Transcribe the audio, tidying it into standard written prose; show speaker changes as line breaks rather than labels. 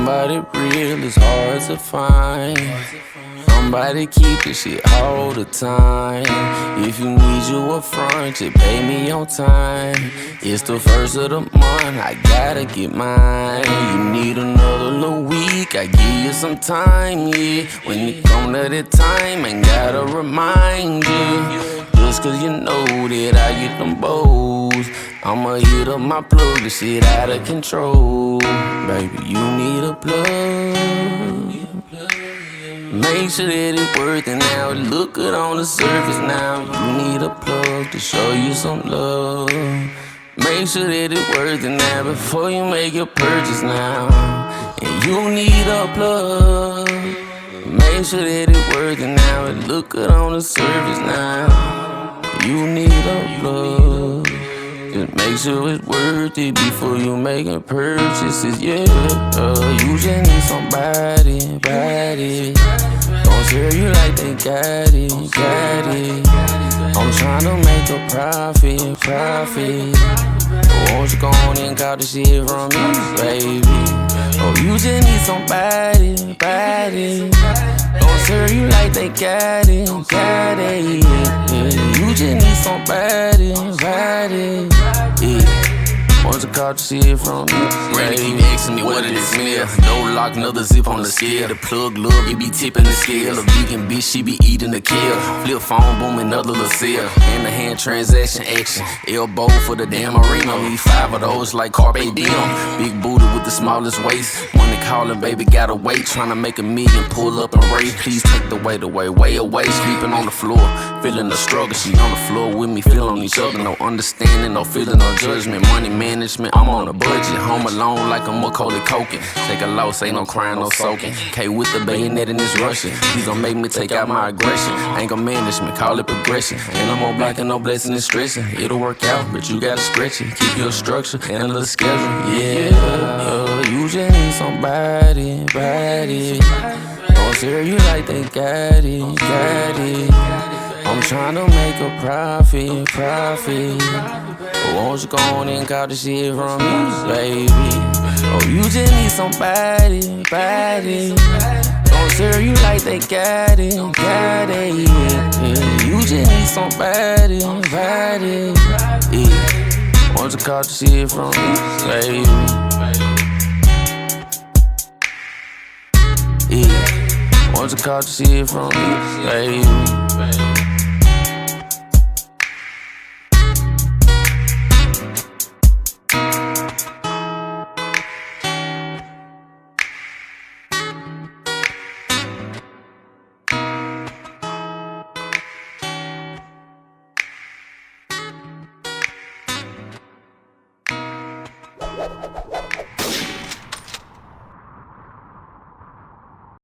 Somebody real is hard to find. Somebody keep this shit all the time. If you need you a front, just pay me on time. It's the first of the month, I gotta get mine. You need another little week, I give you some time, yeah. When it come to that time, ain't gotta remind you. Just cause you know that I get them bows, I'ma hit up my plug, this shit out of control. Baby, you need a plug. Make sure that it working now, it look good on the surface now. You need a plug to show you some love. Make sure that it working now before you make your purchase now. And you need a plug. Make sure that it working now, it look good on the surface now. You need a plug. Just make sure it's worth it before you making purchases, yeah. You just need somebody. Don't serve you like they got it. I'm tryna make a profit. Won't you go on and call the shit from me, baby? Oh, you just need somebody. Don't serve you like they got it. You just need somebody. Yeah. Won't you call the shit from me?
Granny keep asking me what it is smell. No lock, another zip on the scale. The plug love, he be tipping the scale. A vegan bitch, she be eating the kill. Flip phone, boom, another little sale. Hand to hand transaction action. Elbow for the damn arena. Need 5 of those like Carpe Diem. Big booty with the smallest waist. Money calling, baby, gotta wait. Tryna make a million, pull up and raise. Please take the weight away, way away. Sleeping on the floor, feeling the struggle. She on the floor with me, feeling each other. No understanding, no feeling, no judgment. Money management, I'm on a budget. Home alone like a Macaulay Culkin. Take a loss, ain't no crying, no soaking. K with the bayonet and it's rushing. He's gon' make me take out my aggression. Anger management, call it progression. Ain't no more blocking, no blessing and stressing. It'll work out, but you gotta stretch it. Keep your structure and a little schedule, yeah. You just need somebody. Don't serve you like they got it. I'm tryna make a profit. Won't you go on and call the shit from me, baby? Oh, you just need somebody. Don't serve you like they got it. You just need somebody. Yeah. Won't you call the shit from me, baby? Yeah. Won't you call the shit from me, baby?